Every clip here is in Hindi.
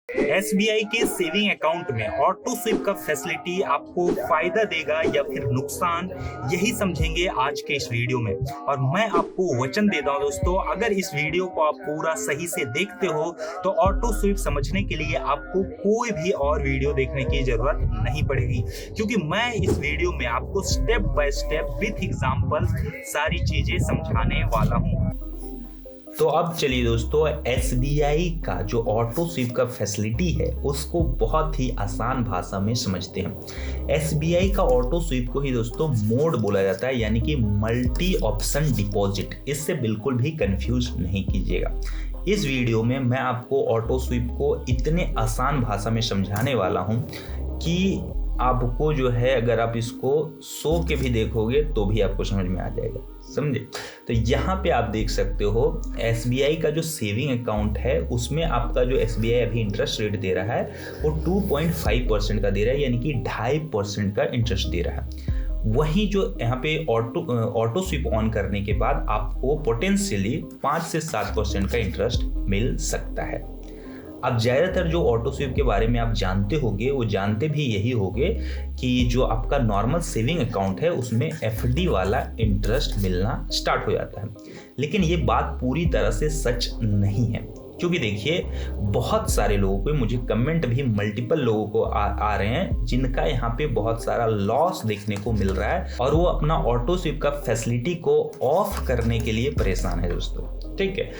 एसबीआई के सेविंग अकाउंट में ऑटो स्विप का फैसिलिटी आपको फायदा देगा या फिर नुकसान, यही समझेंगे आज के इस वीडियो में। और मैं आपको वचन देता हूं दोस्तों, अगर इस वीडियो को आप पूरा सही से देखते हो तो ऑटो स्विप समझने के लिए आपको कोई भी और वीडियो देखने की जरूरत नहीं पड़ेगी, क्योंकि मैं इस वीडियो में आपको step by step with example सारी चीजें समझाने वाला हूं। तो अब चलिए दोस्तों, एसबीआई का जो ऑटो स्विप का फैसिलिटी है उसको बहुत ही आसान भाषा में समझते हैं। एसबीआई का ऑटो स्विप को ही दोस्तों मोड बोला जाता है, यानी कि मल्टी ऑप्शन डिपॉजिट। इससे बिल्कुल भी कंफ्यूज नहीं कीजिएगा। इस वीडियो में मैं आपको ऑटो स्विप को इतने आसान भाषा में समझाने वाला हूं कि आपको जो है, अगर आप इसको सो के भी देखोगे तो भी आपको समझ में आ जाएगा, समझे। तो यहाँ पे आप देख सकते हो एसबीआई का जो सेविंग अकाउंट है उसमें आपका जो एसबीआई अभी इंटरेस्ट रेट दे रहा है वो 2.5% का दे रहा है, यानी कि 2.5% का इंटरेस्ट दे रहा है। वहीं जो यहाँ पे ऑटो स्विप ऑन करने के बाद आपको पोटेंशियली 5 से 7% का इंटरेस्ट मिल सकता है। अब ज़्यादातर जो ऑटो स्विप के बारे में आप जानते होंगे वो जानते भी यही होंगे कि जो आपका नॉर्मल सेविंग अकाउंट है उसमें एफडी वाला इंटरेस्ट मिलना स्टार्ट हो जाता है। लेकिन ये बात पूरी तरह से सच नहीं है, क्योंकि देखिए बहुत सारे लोगों को, मुझे कमेंट भी मल्टीपल लोगों को आ रहे हैं जिनका यहाँ पे बहुत सारा लॉस देखने को मिल रहा है और वो अपना ऑटो स्विप का फैसिलिटी को ऑफ करने के लिए परेशान है दोस्तों, ठीक है।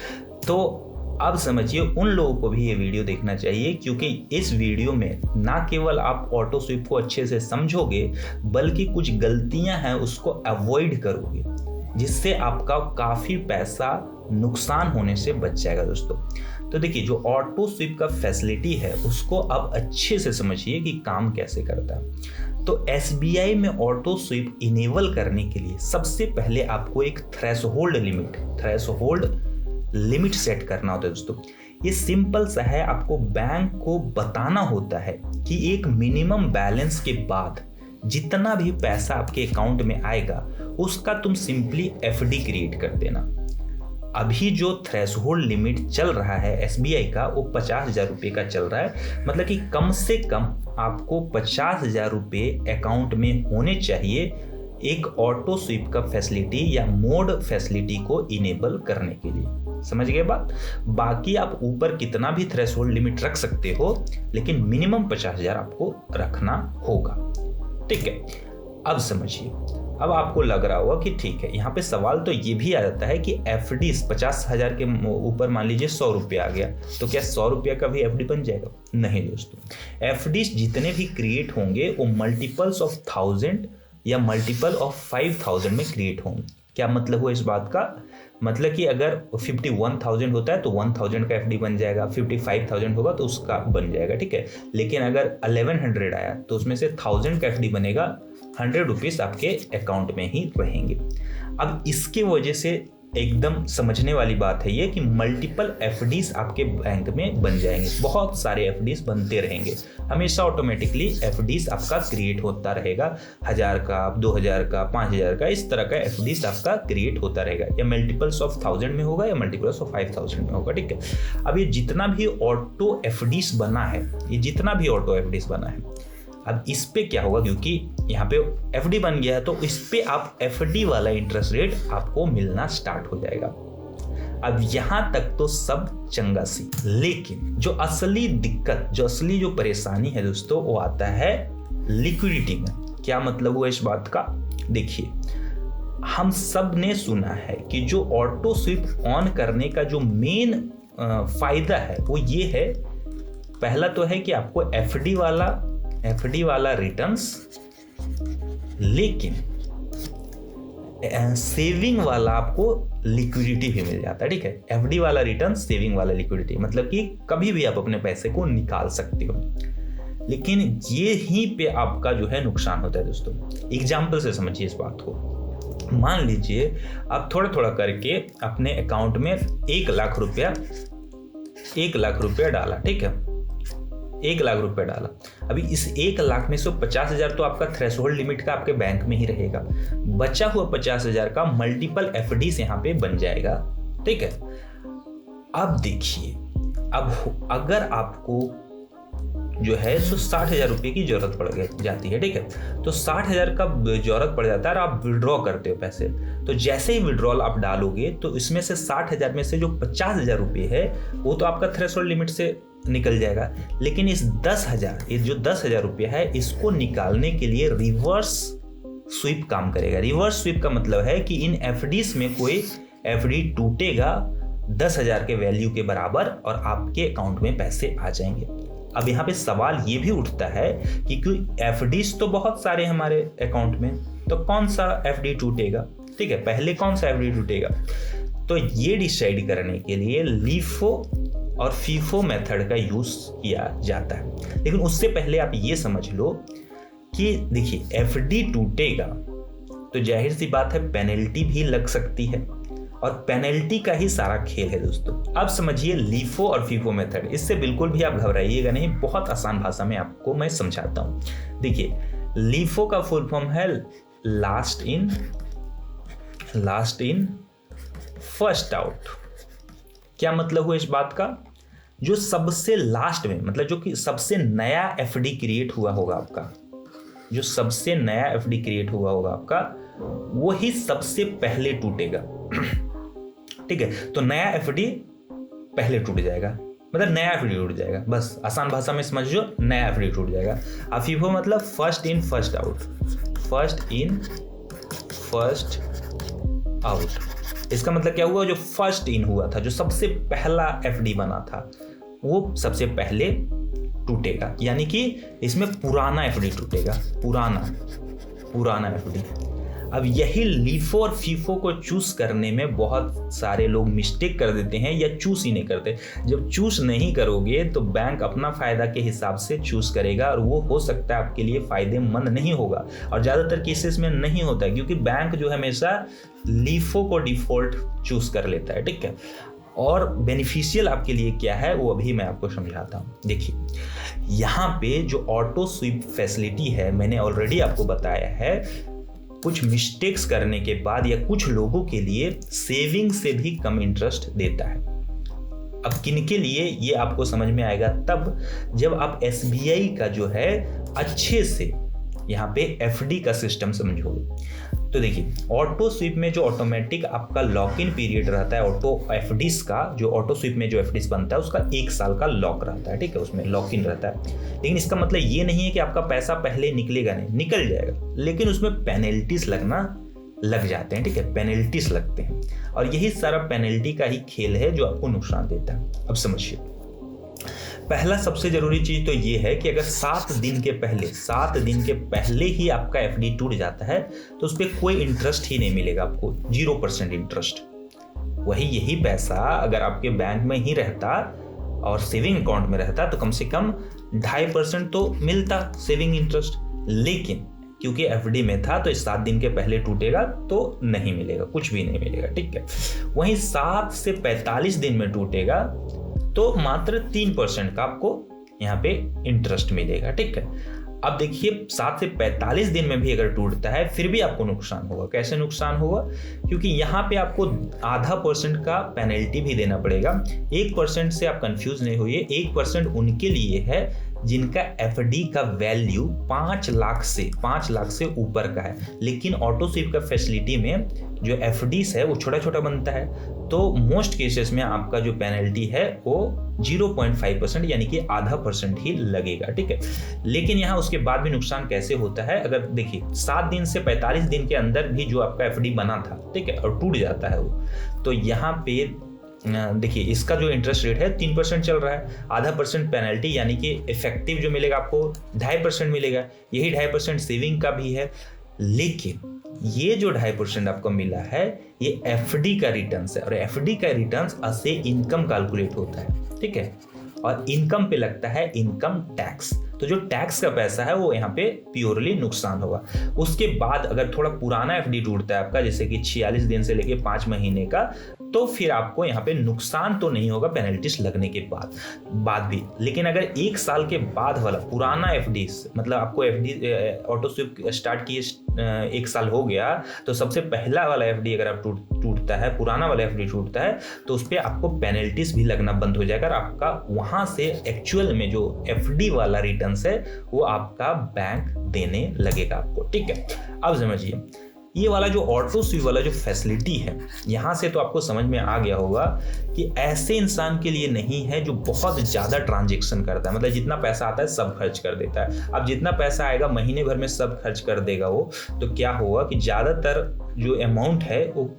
तो अब समझिए उन लोगों को भी ये वीडियो देखना चाहिए, क्योंकि इस वीडियो में ना केवल आप ऑटो स्विप को अच्छे से समझोगे बल्कि कुछ गलतियां हैं उसको अवॉइड करोगे, जिससे आपका काफ़ी पैसा नुकसान होने से बच जाएगा दोस्तों। तो देखिए, जो ऑटो स्विप का फैसिलिटी है उसको अब अच्छे से समझिए कि काम कैसे करता है। तो एसबीआई में ऑटो स्विप इनेबल करने के लिए सबसे पहले आपको एक थ्रेशहोल्ड लिमिट सेट करना होता है दोस्तों। ये सिंपल सा है, आपको बैंक को बताना होता है कि एक मिनिमम बैलेंस के बाद जितना भी पैसा आपके अकाउंट में आएगा उसका तुम सिंपली एफडी क्रिएट कर देना। अभी जो थ्रेशहोल्ड लिमिट चल रहा है एसबीआई का वो 50,000 रुपये का चल रहा है, मतलब कि कम से कम आपको 50,000 रुपये अकाउंट में होने चाहिए एक ऑटो स्विप का फैसिलिटी या मोड फैसिलिटी को इनेबल करने के लिए। समझ गए बात। बाकी आप ऊपर कितना भी थ्रेशहोल्ड लिमिट रख सकते हो, लेकिन मिनिमम 50,000 आपको रखना होगा, ठीक है। अब समझिए, अब आपको लग रहा होगा कि ठीक है, यहाँ पे सवाल तो ये भी आ जाता है कि एफडी 50,000 के ऊपर मान लीजिए 100 रुपये आ गया तो क्या 100 रुपये का भी एफडी बन जाएगा? नहीं दोस्तों, एफडी जितने भी क्रिएट होंगे वो मल्टीपल्स ऑफ 1000 या मल्टीपल ऑफ 5000 में क्रिएट होंगे। क्या मतलब हुआ इस बात का? मतलब कि अगर 51,000 होता है तो 1000 का एफडी बन जाएगा, 55,000 होगा तो उसका बन जाएगा, ठीक है। लेकिन अगर 1100 आया तो उसमें से 1000 का एफडी बनेगा, 100 रुपीज़ आपके अकाउंट में ही रहेंगे। अब इसके वजह से एकदम समझने वाली बात है ये कि मल्टीपल एफडीज आपके बैंक में बन जाएंगे, बहुत सारे एफडीज बनते रहेंगे, हमेशा ऑटोमेटिकली एफडीज आपका क्रिएट होता रहेगा। 1000 का, 2000 का, 5000 का, इस तरह का एफडीज आपका क्रिएट होता रहेगा, या मल्टीपल्स ऑफ 1000 में होगा या मल्टीपल्स ऑफ 5000 में होगा, ठीक है। अब ये जितना भी ऑटो एफडीज बना है, अब इस पे क्या होगा, क्योंकि यहाँ पे एफडी बन गया है तो इस पे आप एफडी वाला इंटरेस्ट रेट आपको मिलना स्टार्ट हो जाएगा। अब यहाँ तक तो सब चंगा सी, लेकिन जो असली दिक्कत, जो परेशानी है दोस्तों, वो आता है लिक्विडिटी में। क्या मतलब हुआ इस बात का? देखिए, हम सब ने सुना है कि जो ऑटो स्विप ऑन करने का जो मेन फायदा है वो ये है, पहला तो है कि आपको एफडी वाला रिटर्न्स, लेकिन सेविंग वाला आपको लिक्विडिटी भी मिल जाता है, ठीक है। एफडी वाला रिटर्न, सेविंग वाला लिक्विडिटी, मतलब कि कभी भी आप अपने पैसे को निकाल सकते हो। लेकिन ये ही पे आपका जो है नुकसान होता है दोस्तों। एग्जाम्पल से समझिए इस बात को। मान लीजिए आप थोड़ा थोड़ा करके अपने अकाउंट में 1 लाख रुपया डाला, ठीक है। 1 लाख रुपए डाला। अभी इस 1 लाख में से 50,000 तो आपका थ्रेशहोल्ड लिमिट का आपके बैंक में ही रहेगा, बचा हुआ 50,000 का मल्टीपल एफडीज यहाँ पे बन जाएगा, ठीक है। अब देखिए, अब अगर आपको जो है सो 60,000 रुपये की जरूरत पड़ जाती है, ठीक है। तो 60,000 का जरूरत पड़ जाता है और आप विड्रॉ करते हो पैसे। तो जैसे ही विड्रॉल आप डालोगे तो इसमें से 60,000 में से जो 50,000 रुपये है वो तो आपका थ्रेशोल्ड लिमिट से निकल जाएगा, लेकिन इस 10,000, ये जो 10,000 रुपये है इसको निकालने के लिए रिवर्स स्वीप काम करेगा। रिवर्स स्वीप का मतलब है कि इन एफडीज में कोई एफडी टूटेगा 10,000 के वैल्यू के बराबर और आपके अकाउंट में पैसे आ जाएंगे। अब यहाँ पे सवाल ये भी उठता है कि क्योंकि एफडीज तो बहुत सारे हमारे अकाउंट में, तो कौन सा एफडी टूटेगा, ठीक है, पहले कौन सा एफडी टूटेगा। तो ये डिसाइड करने के लिए लीफो और फीफो मेथड का यूज किया जाता है। लेकिन उससे पहले आप ये समझ लो कि देखिए एफडी टूटेगा तो जाहिर सी बात है पेनल्टी भी लग सकती है, और पेनल्टी का ही सारा खेल है दोस्तों। अब समझिए लीफो और फीफो मेथड, इससे बिल्कुल भी आप घबराइएगा नहीं, बहुत आसान भाषा में आपको मैं समझाता हूं। देखिए लीफो का फुल फॉर्म है लास्ट इन फर्स्ट आउट। क्या मतलब हुआ इस बात का, जो सबसे लास्ट में, मतलब जो कि सबसे नया एफडी क्रिएट हुआ होगा आपका, जो सबसे नया एफडी क्रिएट हुआ होगा आपका, वही सबसे पहले टूटेगा, ठीक है। तो नया एफडी पहले टूट जाएगा, मतलब नया एफडी टूट जाएगा, बस आसान भाषा में समझो, नया एफडी टूट जाएगा। अब फीफो मतलब first in first out, first in first out. इसका मतलब क्या हुआ, जो फर्स्ट इन हुआ था, जो सबसे पहला एफडी बना था, वो सबसे पहले टूटेगा, यानी कि इसमें पुराना एफडी टूटेगा, पुराना एफडी। अब यही लीफो और फीफो को चूज करने में बहुत सारे लोग मिस्टेक कर देते हैं या चूज ही नहीं करते। जब चूज नहीं करोगे तो बैंक अपना फायदा के हिसाब से चूज करेगा, और वो हो सकता है आपके लिए फायदेमंद नहीं होगा, और ज्यादातर केसेस में नहीं होता है, क्योंकि बैंक जो हमेशा लीफो को डिफॉल्ट चूज कर लेता है, ठीक है। और बेनिफिशियल आपके लिए क्या है वो अभी मैं आपको समझाता हूँ। देखिए यहाँ पे जो ऑटो स्वीप फैसिलिटी है, मैंने ऑलरेडी आपको बताया है, कुछ मिस्टेक्स करने के बाद या कुछ लोगों के लिए सेविंग से भी कम इंटरेस्ट देता है। अब किनके लिए ये आपको समझ में आएगा तब जब आप एसबीआई का जो है अच्छे से यहाँ पे एफडी का सिस्टम समझोगे। तो देखिए ऑटो स्वीप में जो ऑटोमेटिक आपका लॉक इन पीरियड रहता है, ऑटो एफडीज का, जो ऑटो स्वीप में जो एफडीज बनता है उसका 1 साल का लॉक रहता है, ठीक है, उसमें लॉक इन रहता है। लेकिन इसका मतलब ये नहीं है कि आपका पैसा पहले निकलेगा नहीं, निकल जाएगा, लेकिन उसमें पेनल्टीज लग जाते हैं, ठीक है, पेनल्टीज लगते हैं, और यही सारा पेनल्टी का ही खेल है जो आपको नुकसान देता है। अब समझिए पहला सबसे जरूरी चीज तो ये है कि अगर 7 दिन के पहले ही आपका एफडी टूट जाता है तो उस पर कोई इंटरेस्ट ही नहीं मिलेगा आपको, 0% इंटरेस्ट। वही यही पैसा अगर आपके बैंक में ही रहता और सेविंग अकाउंट में रहता तो कम से कम 2.5% तो मिलता सेविंग इंटरेस्ट, लेकिन क्योंकि एफडी में था तो इस 7 दिन के पहले टूटेगा तो नहीं मिलेगा, कुछ भी नहीं मिलेगा, ठीक है। वहीं 7 से 45 दिन में टूटेगा तो मात्र 3% का आपको यहाँ पे इंटरेस्ट मिलेगा, ठीक है। अब देखिए 7 से 45 दिन में भी अगर टूटता है फिर भी आपको नुकसान होगा। कैसे नुकसान होगा, क्योंकि यहाँ पे आपको 0.5% का पेनल्टी भी देना पड़ेगा। 1% से आप कंफ्यूज नहीं होइए, 1% उनके लिए है जिनका एफडी का वैल्यू 5 लाख से ऊपर का है। लेकिन ऑटो स्वीप का फैसिलिटी में जो एफडीज है वो छोटा छोटा बनता है, तो मोस्ट केसेस में आपका जो पेनल्टी है वो 0.5% यानी कि 0.5% ही लगेगा, ठीक है। लेकिन यहाँ उसके बाद भी नुकसान कैसे होता है, अगर देखिए 7 दिन से 45 दिन के अंदर भी जो आपका एफडी बना था, ठीक है, और टूट जाता है वो, तो यहाँ पे देखिए इसका जो इंटरेस्ट रेट है 3% चल रहा है, 0.5% पेनल्टी यानी कि इफेक्टिव जो मिलेगा आपको 2.5% मिलेगा, यही 2.5% सेविंग का भी है। लेकिन ये जो 2.5% आपको मिला है ये एफडी का रिटर्न्स है, और एफडी का रिटर्न्स से इनकम कैलकुलेट होता है, ठीक है, और इनकम पे लगता है इनकम टैक्स। तो जो टैक्स का पैसा है वो यहाँ पे प्योरली नुकसान होगा। उसके बाद अगर थोड़ा पुराना एफडी टूटता है आपका, जैसे कि 46 दिन से लेके 5 महीने का, तो फिर आपको यहाँ पे नुकसान तो नहीं होगा पेनल्टीज लगने के बाद भी। लेकिन अगर 1 साल के बाद वाला पुराना एफडी, मतलब आपको एफडी ऑटो स्वीप स्टार्ट किए 1 साल हो गया, तो सबसे पहला वाला एफडी अगर आप टूटता है, पुराना वाला एफडी टूटता है, तो उस पर आपको पेनल्टीज भी लगना बंद हो जाएगा और आपका वहां से एक्चुअल में जो एफडी वाला रिटर्न्स है वो आपका बैंक देने लगेगा आपको। ठीक है, अब समझिए ये वाला जो ऑटो स्वीप वाला जो फैसिलिटी है, यहां से तो आपको समझ में आ गया होगा कि ऐसे इंसान के लिए नहीं है जो बहुत ज्यादा ट्रांजैक्शन करता है, मतलब जितना पैसा आता है सब खर्च कर देता है। अब जितना पैसा आएगा महीने भर में सब खर्च कर देगा वो, तो क्या होगा कि ज्यादातर जो अमाउंट है वो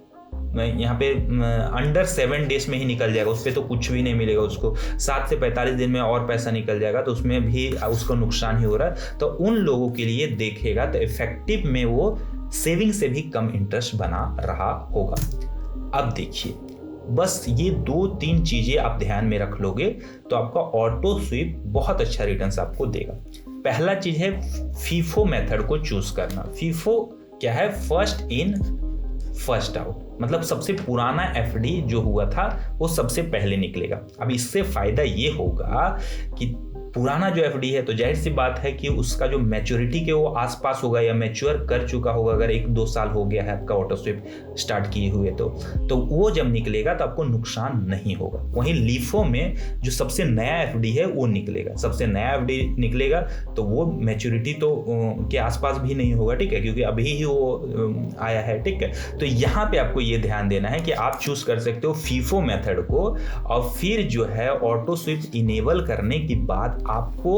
यहाँ पे अंडर 7 डेज में ही निकल जाएगा, उस पर तो कुछ भी नहीं मिलेगा उसको। 7 से 45 दिन में और पैसा निकल जाएगा, तो उसमें भी उसको नुकसान ही हो रहा है। तो उन लोगों के लिए देखेगा तो इफेक्टिव में वो सेविंग से भी कम इंटरेस्ट बना रहा होगा। अब देखिए, बस ये 2-3 चीजें आप ध्यान में रख लोगे तो आपका ऑटो स्वीप बहुत अच्छा रिटर्न्स आपको देगा। पहला चीज है फीफो मेथड को चूज करना। फीफो क्या है? फर्स्ट इन फर्स्ट आउट, मतलब सबसे पुराना एफडी जो हुआ था वो सबसे पहले निकलेगा। अब इससे फायदा ये होगा कि पुराना जो एफडी है तो जाहिर सी बात है कि उसका जो मैच्योरिटी के वो आसपास होगा या मैच्योर कर चुका होगा। अगर 1-2 साल हो गया है आपका ऑटो स्वीप स्टार्ट किए हुए तो वो जब निकलेगा तो आपको नुकसान नहीं होगा। वहीं लीफो में जो सबसे नया एफडी है वो निकलेगा, सबसे नया एफडी निकलेगा तो वो मैच्योरिटी तो के आसपास भी नहीं होगा। ठीक है, क्योंकि अभी ही वो आया है। ठीक है, तो यहाँ पे आपको ये ध्यान देना है कि आप चूज कर सकते हो फीफो मेथड को, और फिर जो है ऑटो स्वीप इनेबल करने के बाद आपको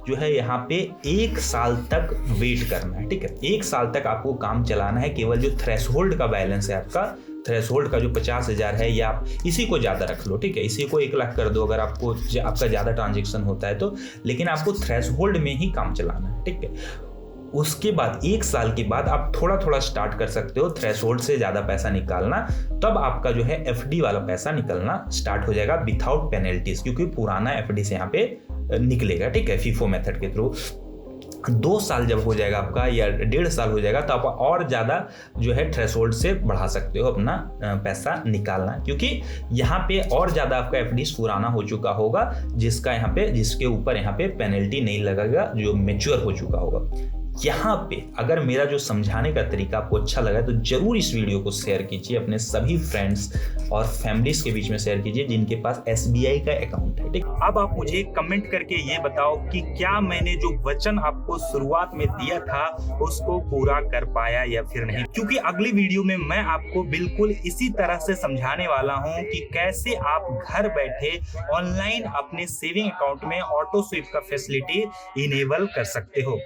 जो है यहाँ पे 1 साल तक वेट करना है। ठीक है, 1 साल तक आपको काम चलाना है। केवल जो थ्रेशहोल्ड का बैलेंस है आपका, थ्रेशहोल्ड का जो 50,000 है, या आप इसी को ज़्यादा रख लो। ठीक है, इसी को 1 लाख कर दो अगर आपका ज़्यादा ट्रांजेक्शन होता है तो, लेकिन आपको थ्रेशहोल्ड में ही काम चलाना है। ठीक है, उसके बाद 1 साल के बाद आप थोड़ा थोड़ा स्टार्ट कर सकते हो थ्रेशहोल्ड से ज़्यादा पैसा निकालना, तब आपका जो है एफडी वाला पैसा निकलना स्टार्ट हो जाएगा विथआउट पेनल्टीज, क्योंकि पुराना एफडी से यहाँ पे निकलेगा। ठीक है, फीफो मेथड के थ्रू 2 साल जब हो जाएगा आपका या 1.5 साल हो जाएगा तो आप और ज़्यादा जो है थ्रेशहोल्ड से बढ़ा सकते हो अपना पैसा निकालना, क्योंकि यहाँ पे और ज़्यादा आपका एफडी पुराना हो चुका होगा, जिसके ऊपर यहाँ पे पेनल्टी नहीं लगेगा, जो मैच्योर हो चुका होगा। यहाँ पे अगर मेरा जो समझाने का तरीका आपको अच्छा लगा तो जरूर इस वीडियो को शेयर कीजिए, अपने सभी फ्रेंड्स और फैमिलीज के बीच में शेयर कीजिए जिनके पास SBI का अकाउंट है। ठीक, अब आप मुझे कमेंट करके ये बताओ कि क्या मैंने जो वचन आपको शुरुआत में दिया था उसको पूरा कर पाया या फिर नहीं, क्योंकि अगली वीडियो में मैं आपको बिल्कुल इसी तरह से समझाने वाला हूँ कि कैसे आप घर बैठे ऑनलाइन अपने सेविंग अकाउंट में ऑटो स्वीप का फैसिलिटी इनेबल कर सकते हो।